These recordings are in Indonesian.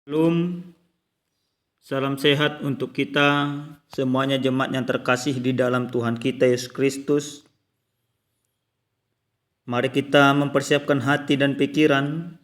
Shalom, salam sehat untuk kita semuanya jemaat yang terkasih di dalam Tuhan kita Yesus Kristus. Mari kita mempersiapkan hati dan pikiran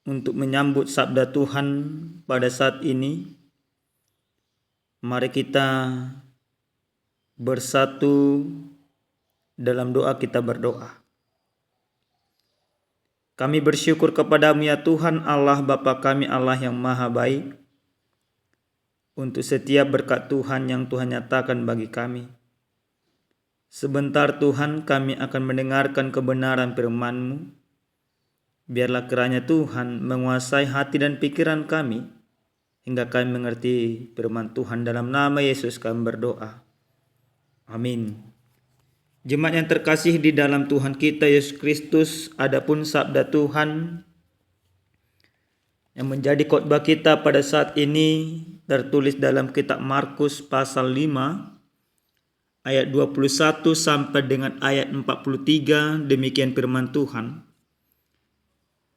untuk menyambut sabda Tuhan pada saat ini. Mari kita bersatu dalam doa, kita berdoa. Kami bersyukur kepadamu ya Tuhan Allah Bapa kami, Allah yang maha baik, untuk setiap berkat Tuhan yang Tuhan nyatakan bagi kami. Sebentar Tuhan kami akan mendengarkan kebenaran firman-Mu. Biarlah kiranya Tuhan menguasai hati dan pikiran kami, hingga kami mengerti firman Tuhan. Dalam nama Yesus kami berdoa. Amin. Jemaat yang terkasih di dalam Tuhan kita Yesus Kristus, adapun sabda Tuhan yang menjadi khotbah kita pada saat ini tertulis dalam kitab Markus pasal 5 ayat 21 sampai dengan ayat 43. Demikian firman Tuhan.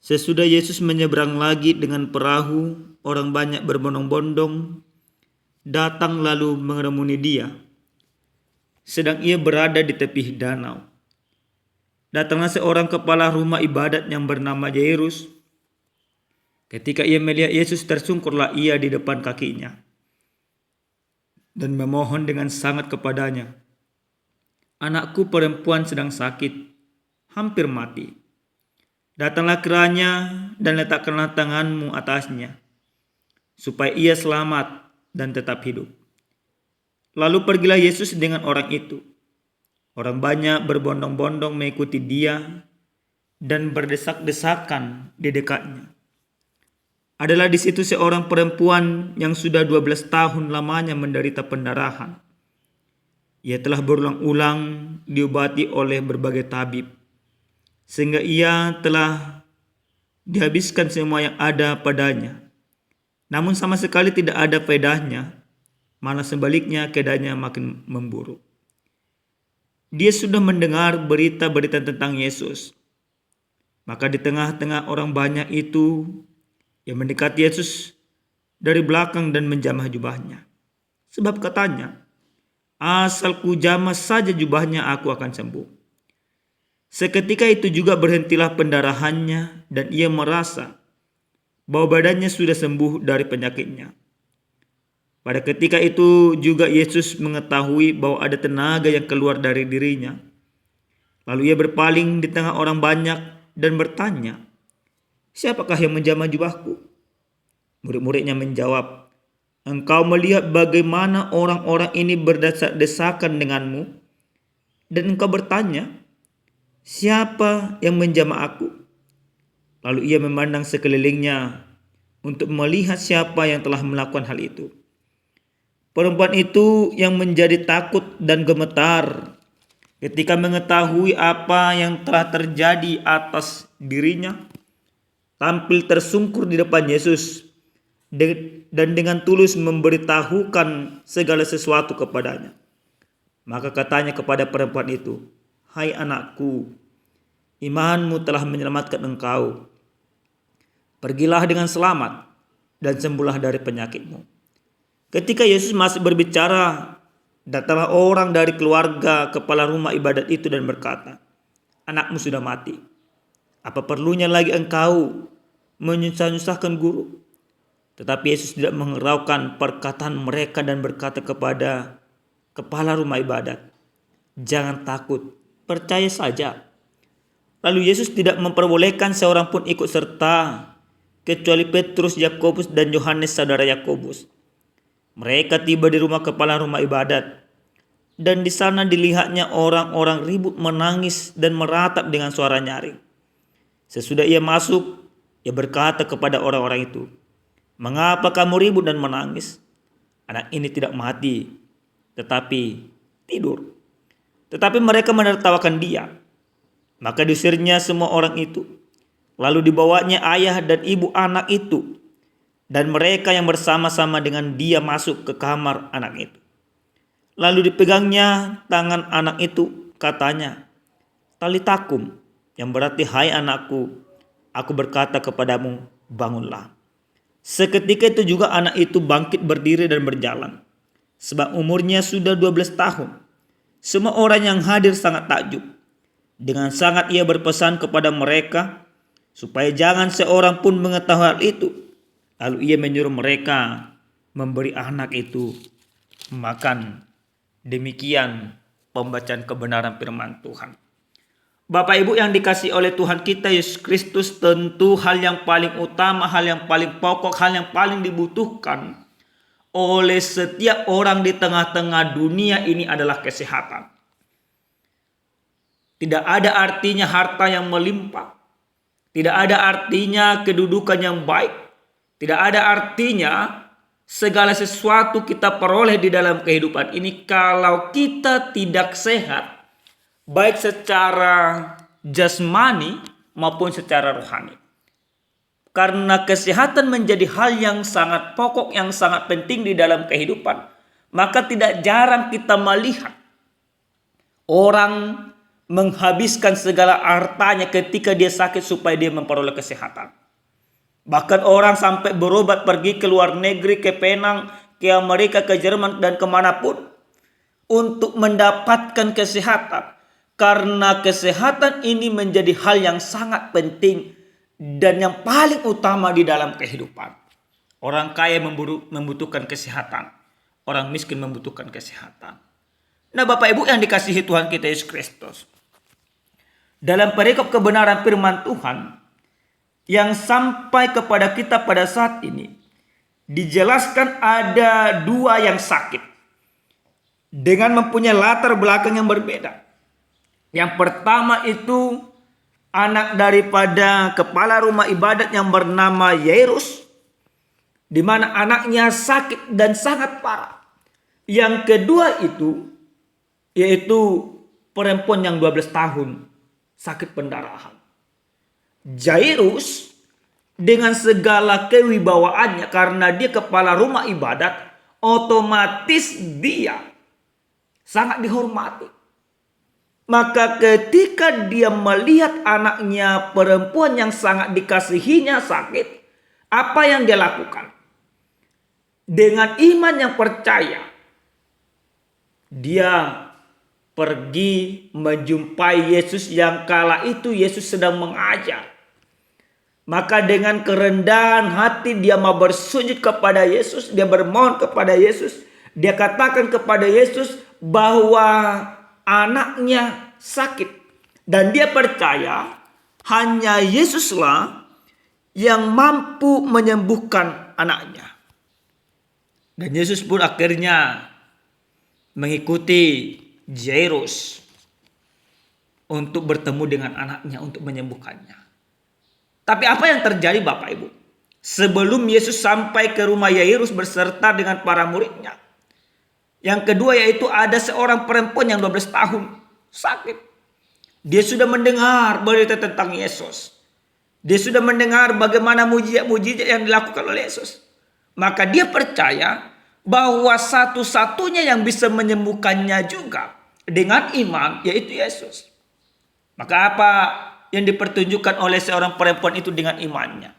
Sesudah Yesus menyeberang lagi dengan perahu, orang banyak berbondong-bondong datang lalu mengerumuni dia, sedang ia berada di tepi danau. Datanglah seorang kepala rumah ibadat yang bernama Jairus. Ketika ia melihat Yesus, tersungkurlah ia di depan kakinya dan memohon dengan sangat kepadanya, "Anakku perempuan sedang sakit, hampir mati. Datanglah kiranya dan letakkanlah tanganmu atasnya, supaya ia selamat dan tetap hidup." Lalu pergilah Yesus dengan orang itu. Orang banyak berbondong-bondong mengikuti dia dan berdesak-desakan di dekatnya. Adalah di situ seorang perempuan yang sudah 12 tahun lamanya menderita pendarahan. Ia telah berulang-ulang diobati oleh berbagai tabib, sehingga ia telah dihabiskan semua yang ada padanya. Namun sama sekali tidak ada faedahnya, malah sebaliknya keadaannya makin memburuk. Dia sudah mendengar berita-berita tentang Yesus. Maka di tengah-tengah orang banyak itu, ia mendekati Yesus dari belakang dan menjamah jubahnya. Sebab katanya, "Asal ku jamah saja jubahnya, aku akan sembuh." Seketika itu juga berhentilah pendarahannya dan ia merasa bahwa badannya sudah sembuh dari penyakitnya. Pada ketika itu juga Yesus mengetahui bahwa ada tenaga yang keluar dari dirinya. Lalu ia berpaling di tengah orang banyak dan bertanya, "Siapakah yang menjamah jubahku?" Murid-muridnya menjawab, "Engkau melihat bagaimana orang-orang ini berdesak-desakan denganmu, dan engkau bertanya, 'Siapa yang menjamah aku?'" Lalu ia memandang sekelilingnya untuk melihat siapa yang telah melakukan hal itu. Perempuan itu yang menjadi takut dan gemetar ketika mengetahui apa yang telah terjadi atas dirinya, tampil tersungkur di depan Yesus dan dengan tulus memberitahukan segala sesuatu kepadanya. Maka katanya kepada perempuan itu, "Hai anakku, imanmu telah menyelamatkan engkau. Pergilah dengan selamat dan sembuhlah dari penyakitmu." Ketika Yesus masih berbicara, datanglah orang dari keluarga kepala rumah ibadat itu dan berkata, "Anakmu sudah mati. Apa perlunya lagi engkau menyusah-nyusahkan guru?" Tetapi Yesus tidak menghiraukan perkataan mereka dan berkata kepada kepala rumah ibadat, "Jangan takut, percaya saja." Lalu Yesus tidak memperbolehkan seorang pun ikut serta, kecuali Petrus, Yakobus, dan Yohanes saudara Yakobus. Mereka tiba di rumah kepala rumah ibadat, dan di sana dilihatnya orang-orang ribut menangis dan meratap dengan suara nyaring. Sesudah ia masuk, ia berkata kepada orang-orang itu, "Mengapa kamu ribut dan menangis? Anak ini tidak mati, tetapi tidur." Tetapi mereka menertawakan dia. Maka diusirnya semua orang itu. Lalu dibawanya ayah dan ibu anak itu, dan mereka yang bersama-sama dengan dia masuk ke kamar anak itu. Lalu dipegangnya tangan anak itu, katanya, "Talitakum," yang berarti, "Hai anakku, aku berkata kepadamu, bangunlah." Seketika itu juga anak itu bangkit berdiri dan berjalan, sebab umurnya sudah 12 tahun. Semua orang yang hadir sangat takjub. Dengan sangat ia berpesan kepada mereka supaya jangan seorang pun mengetahui hal itu. Lalu ia menyuruh mereka memberi anak itu makan. Demikian pembacaan kebenaran firman Tuhan. Bapak Ibu yang dikasihi oleh Tuhan kita Yesus Kristus, tentu hal yang paling utama, hal yang paling pokok, hal yang paling dibutuhkan oleh setiap orang di tengah-tengah dunia ini adalah kesehatan. Tidak ada artinya harta yang melimpah. Tidak ada artinya kedudukan yang baik. Tidak ada artinya segala sesuatu kita peroleh di dalam kehidupan ini kalau kita tidak sehat, baik secara jasmani maupun secara rohani. Karena kesehatan menjadi hal yang sangat pokok, yang sangat penting di dalam kehidupan, maka tidak jarang kita melihat orang menghabiskan segala hartanya ketika dia sakit supaya dia memperoleh kesehatan. Bahkan orang sampai berobat pergi ke luar negeri, ke Penang, ke Amerika, ke Jerman, dan kemanapun untuk mendapatkan kesehatan. Karena kesehatan ini menjadi hal yang sangat penting dan yang paling utama di dalam kehidupan. Orang kaya membutuhkan kesehatan. Orang miskin membutuhkan kesehatan. Nah Bapak Ibu yang dikasihi Tuhan kita Yesus Kristus, dalam perikop kebenaran firman Tuhan yang sampai kepada kita pada saat ini, dijelaskan ada dua yang sakit dengan mempunyai latar belakang yang berbeda. Yang pertama itu anak daripada kepala rumah ibadat yang bernama Yairus, di mana anaknya sakit dan sangat parah. Yang kedua itu yaitu perempuan yang 12 tahun sakit pendarahan. Jairus dengan segala kewibawaannya, karena dia kepala rumah ibadat, otomatis dia sangat dihormati. Maka ketika dia melihat anaknya perempuan yang sangat dikasihinya sakit, apa yang dia lakukan? Dengan iman yang percaya, dia pergi menjumpai Yesus yang kala itu Yesus sedang mengajar. Maka dengan kerendahan hati dia mau bersujud kepada Yesus, dia bermohon kepada Yesus, dia katakan kepada Yesus bahwa anaknya sakit dan dia percaya hanya Yesuslah yang mampu menyembuhkan anaknya. Dan Yesus pun akhirnya mengikuti Jairus untuk bertemu dengan anaknya untuk menyembuhkannya. Tapi apa yang terjadi Bapak Ibu? Sebelum Yesus sampai ke rumah Yairus beserta dengan para muridnya, yang kedua yaitu ada seorang perempuan yang 12 tahun sakit. Dia sudah mendengar berita tentang Yesus. Dia sudah mendengar bagaimana mujizat-mujizat yang dilakukan oleh Yesus. Maka dia percaya bahwa satu-satunya yang bisa menyembuhkannya juga dengan iman yaitu Yesus. Maka apa yang dipertunjukkan oleh seorang perempuan itu dengan imannya?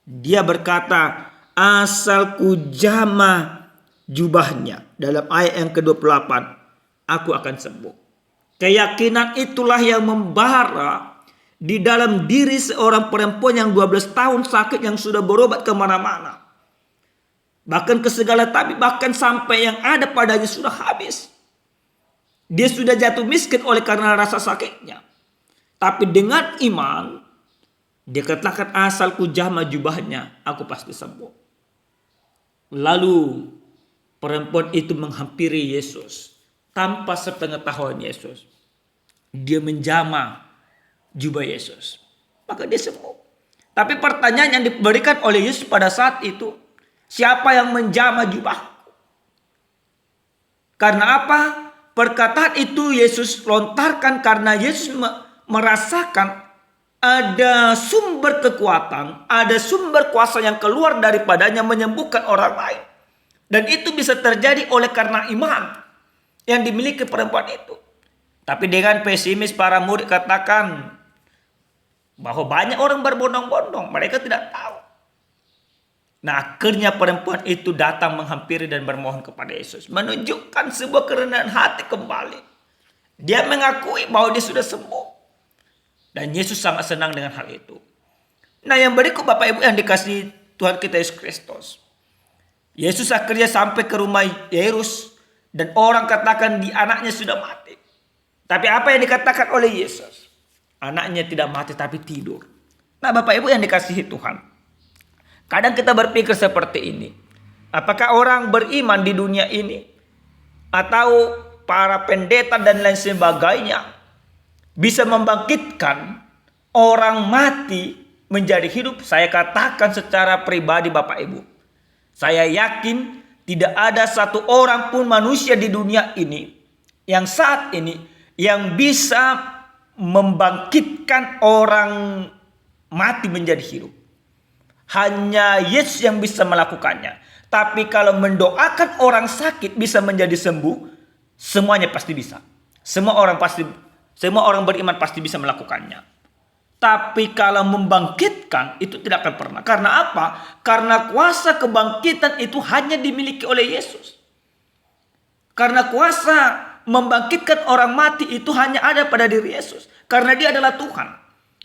Dia berkata, asal ku jamah jubahnya. Dalam ayat yang ke-28, aku akan sembuh. Keyakinan itulah yang membara di dalam diri seorang perempuan yang 12 tahun sakit, yang sudah berobat kemana-mana. Bahkan ke segala tabib, bahkan sampai yang ada padanya sudah habis. Dia sudah jatuh miskin oleh karena rasa sakitnya. Tapi dengan iman, dia katakan asal ku jamah jubahnya, aku pasti sembuh. Lalu perempuan itu menghampiri Yesus tanpa sepengetahuan Yesus. Dia menjamah jubah Yesus, maka dia sembuh. Tapi pertanyaan yang diberikan oleh Yesus pada saat itu, siapa yang menjamah jubahku? Karena apa? Perkataan itu Yesus lontarkan karena Yesus merasakan ada sumber kekuatan, ada sumber kuasa yang keluar daripadanya menyembuhkan orang lain. Dan itu bisa terjadi oleh karena iman yang dimiliki perempuan itu. Tapi dengan pesimis para murid katakan bahwa banyak orang berbondong-bondong, mereka tidak tahu. Nah, akhirnya perempuan itu datang menghampiri dan bermohon kepada Yesus, menunjukkan sebuah kerendahan hati kembali. Dia mengakui bahwa dia sudah sembuh. Dan Yesus sangat senang dengan hal itu. Nah, yang berikut Bapak Ibu yang dikasihi Tuhan kita Yesus Kristus. Yesus akhirnya sampai ke rumah Yairus dan orang katakan di anaknya sudah mati. Tapi apa yang dikatakan oleh Yesus? Anaknya tidak mati tapi tidur. Nah, Bapak Ibu yang dikasihi Tuhan. Kadang kita berpikir seperti ini. Apakah orang beriman di dunia ini atau para pendeta dan lain sebagainya bisa membangkitkan orang mati menjadi hidup? Saya katakan secara pribadi Bapak Ibu. Saya yakin tidak ada satu orang pun manusia di dunia ini yang saat ini yang bisa membangkitkan orang mati menjadi hidup. Hanya Yesus yang bisa melakukannya. Tapi kalau mendoakan orang sakit bisa menjadi sembuh, semuanya pasti bisa. Semua orang beriman pasti bisa melakukannya. Tapi kalau membangkitkan itu tidak akan pernah. Karena apa? Karena kuasa kebangkitan itu hanya dimiliki oleh Yesus. Karena kuasa membangkitkan orang mati itu hanya ada pada diri Yesus. Karena dia adalah Tuhan.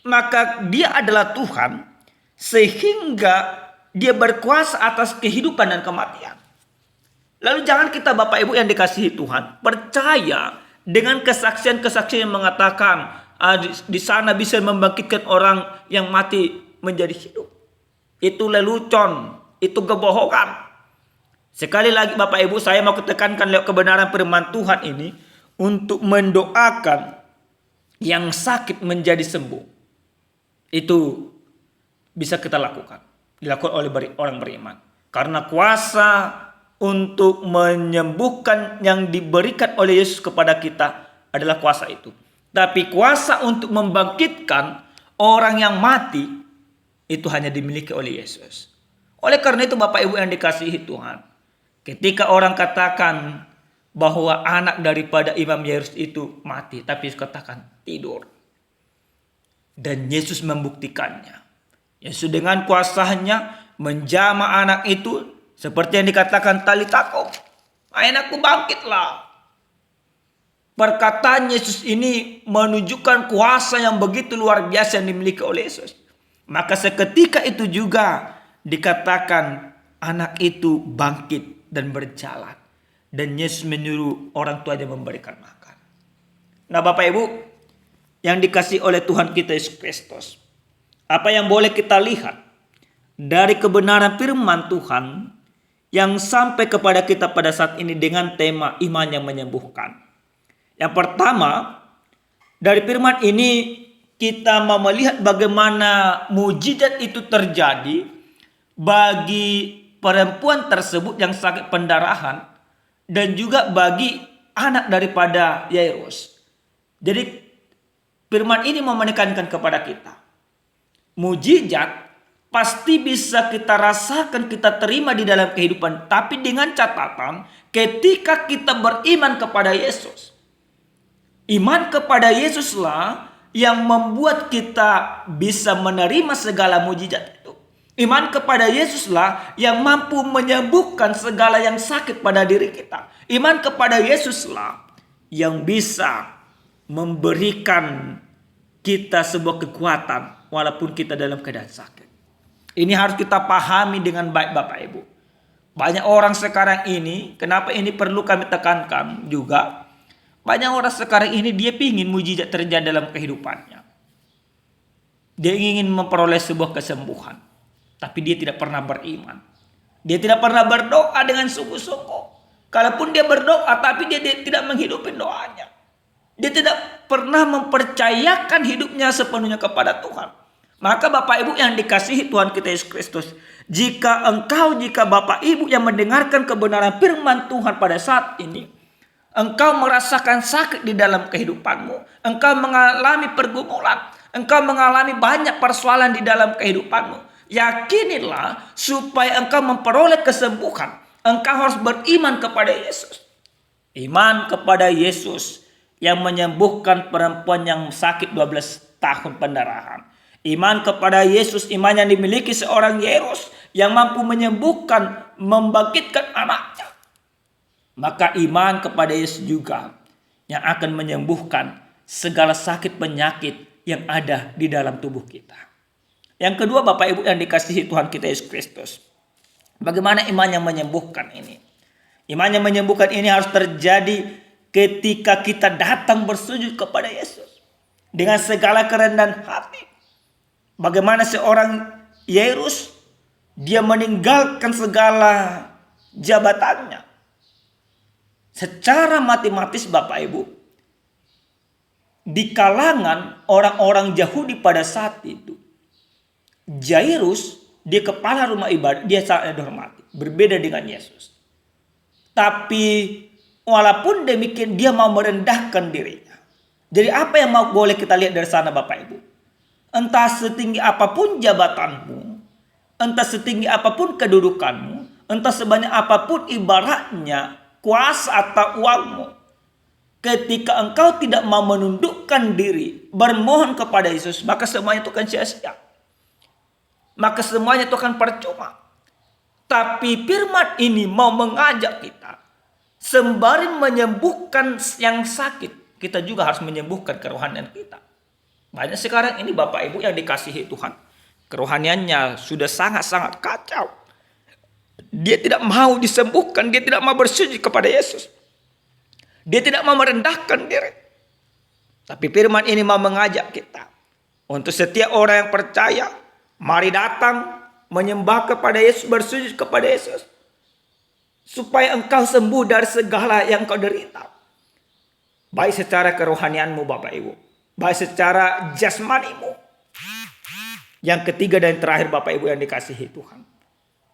Maka dia adalah Tuhan. Sehingga dia berkuasa atas kehidupan dan kematian. Lalu jangan kita Bapak Ibu yang dikasihi Tuhan percaya dengan kesaksian-kesaksian yang mengatakan di sana bisa membangkitkan orang yang mati menjadi hidup. Itu lelucon, itu kebohongan. Sekali lagi Bapak Ibu, saya mau tekankan lewat kebenaran firman Tuhan ini untuk mendoakan yang sakit menjadi sembuh. Itu bisa kita lakukan, dilakukan oleh orang beriman. Karena kuasa untuk menyembuhkan yang diberikan oleh Yesus kepada kita adalah kuasa itu. Tapi kuasa untuk membangkitkan orang yang mati itu hanya dimiliki oleh Yesus. Oleh karena itu Bapak Ibu yang dikasihi Tuhan, ketika orang katakan bahwa anak daripada Imam Yairus itu mati, tapi Yesus katakan tidur. Dan Yesus membuktikannya. Yesus dengan kuasanya menjamah anak itu seperti yang dikatakan Talitakum, anakku bangkitlah. Perkataan Yesus ini menunjukkan kuasa yang begitu luar biasa yang dimiliki oleh Yesus. Maka seketika itu juga dikatakan anak itu bangkit dan berjalan. Dan Yesus menyuruh orang tuanya memberikan makan. Nah Bapak Ibu yang dikasihi oleh Tuhan kita Yesus Kristus. Apa yang boleh kita lihat dari kebenaran firman Tuhan yang sampai kepada kita pada saat ini dengan tema iman yang menyembuhkan. Yang pertama, dari firman ini kita mau melihat bagaimana mujizat itu terjadi bagi perempuan tersebut yang sakit pendarahan dan juga bagi anak daripada Yairus. Jadi firman ini mau menekankan kepada kita. Mujizat pasti bisa kita rasakan, kita terima di dalam kehidupan. Tapi dengan catatan ketika kita beriman kepada Yesus. Iman kepada Yesuslah yang membuat kita bisa menerima segala mujizat itu. Iman kepada Yesuslah yang mampu menyembuhkan segala yang sakit pada diri kita. Iman kepada Yesuslah yang bisa memberikan kita sebuah kekuatan walaupun kita dalam keadaan sakit. Ini harus kita pahami dengan baik Bapak Ibu. Banyak orang sekarang ini, kenapa ini perlu kami tekankan juga. Banyak orang sekarang ini dia ingin mujizat terjadi dalam kehidupannya. Dia ingin memperoleh sebuah kesembuhan. Tapi dia tidak pernah beriman. Dia tidak pernah berdoa dengan sungguh-sungguh. Kalaupun dia berdoa tapi dia tidak menghidupi doanya. Dia tidak pernah mempercayakan hidupnya sepenuhnya kepada Tuhan. Maka Bapak Ibu yang dikasihi Tuhan kita Yesus Kristus, jika Bapak Ibu yang mendengarkan kebenaran firman Tuhan pada saat ini, engkau merasakan sakit di dalam kehidupanmu, engkau mengalami pergumulan, engkau mengalami banyak persoalan di dalam kehidupanmu, yakinilah supaya engkau memperoleh kesembuhan, engkau harus beriman kepada Yesus. Iman kepada Yesus yang menyembuhkan perempuan yang sakit 12 tahun pendarahan. Iman kepada Yesus, iman yang dimiliki seorang Yairus yang mampu menyembuhkan, membangkitkan anaknya. Maka iman kepada Yesus juga yang akan menyembuhkan segala sakit penyakit yang ada di dalam tubuh kita. Yang kedua, Bapak Ibu yang dikasihi Tuhan kita Yesus Kristus. Bagaimana iman yang menyembuhkan ini? Iman yang menyembuhkan ini harus terjadi ketika kita datang bersujud kepada Yesus dengan segala kerendahan hati. Bagaimana seorang Yairus, dia meninggalkan segala jabatannya. Secara matematis Bapak Ibu, di kalangan orang-orang Yahudi pada saat itu, Yairus, dia kepala rumah ibadah, dia sangat dihormati. Berbeda dengan Yesus. Tapi walaupun demikian dia mau merendahkan dirinya. Jadi apa yang boleh kita lihat dari sana Bapak Ibu? Entah setinggi apapun jabatanmu, entah setinggi apapun kedudukanmu, entah sebanyak apapun ibaratnya kuasa atau uangmu. Ketika engkau tidak mau menundukkan diri, bermohon kepada Yesus, maka semuanya itu akan sia-sia. Maka semuanya itu akan percuma. Tapi firman ini mau mengajak kita, sembari menyembuhkan yang sakit, kita juga harus menyembuhkan kerohanian kita. Banyak sekarang ini Bapak Ibu yang dikasihi Tuhan, kerohaniannya sudah sangat-sangat kacau. Dia tidak mau disembuhkan, dia tidak mau bersujud kepada Yesus. Dia tidak mau merendahkan diri. Tapi firman ini mau mengajak kita, untuk setiap orang yang percaya, mari datang menyembah kepada Yesus, bersujud kepada Yesus, supaya engkau sembuh dari segala yang kau derita. Baik secara kerohanianmu Bapak Ibu, baik secara jasmanimu. Yang ketiga dan terakhir Bapak Ibu yang dikasihi Tuhan,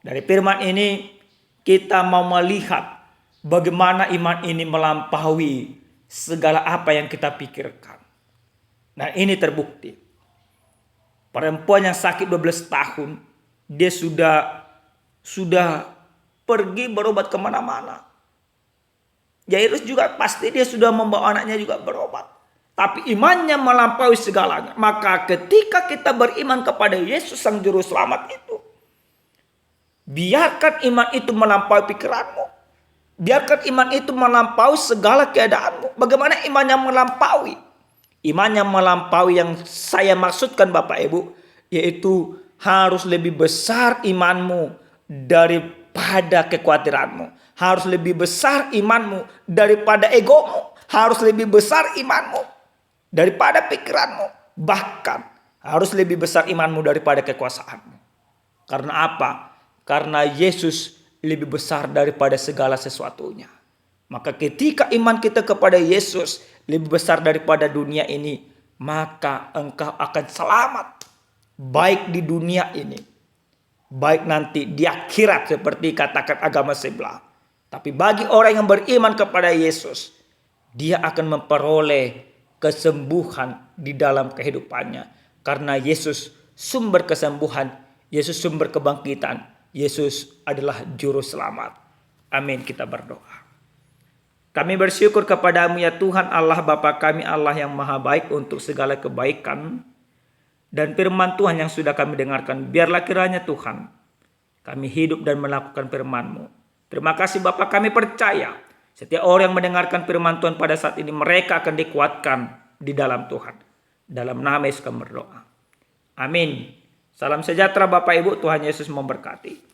dari firman ini kita mau melihat bagaimana iman ini melampaui segala apa yang kita pikirkan. Nah, ini terbukti. Perempuan yang sakit 12 tahun, dia sudah pergi berobat kemana-mana. Yairus juga pasti dia sudah membawa anaknya juga berobat. Tapi imannya melampaui segalanya. Maka ketika kita beriman kepada Yesus Sang Juru Selamat itu, biarkan iman itu melampaui pikiranmu. Biarkan iman itu melampaui segala keadaanmu. Bagaimana iman yang melampaui? Iman yang melampaui yang saya maksudkan Bapak Ibu, yaitu harus lebih besar imanmu daripada kekhawatiranmu. Harus lebih besar imanmu daripada egomu. Harus lebih besar imanmu daripada pikiranmu. Bahkan harus lebih besar imanmu daripada kekuasaanmu. Karena apa? Karena Yesus lebih besar daripada segala sesuatunya. Maka ketika iman kita kepada Yesus lebih besar daripada dunia ini, maka engkau akan selamat. Baik di dunia ini, baik nanti di akhirat seperti katakan agama sebelah. Tapi bagi orang yang beriman kepada Yesus, dia akan memperoleh kesembuhan di dalam kehidupannya. Karena Yesus sumber kesembuhan, Yesus sumber kebangkitan, Yesus adalah juru selamat. Amin, kita berdoa. Kami bersyukur kepadamu ya Tuhan Allah Bapa kami, Allah yang maha baik untuk segala kebaikan dan firman Tuhan yang sudah kami dengarkan. Biarlah kiranya Tuhan kami hidup dan melakukan firman-Mu. Terima kasih Bapa, kami percaya setiap orang yang mendengarkan firman Tuhan pada saat ini, mereka akan dikuatkan di dalam Tuhan. Dalam nama Yesus kami berdoa. Amin. Salam sejahtera Bapak Ibu, Tuhan Yesus memberkati.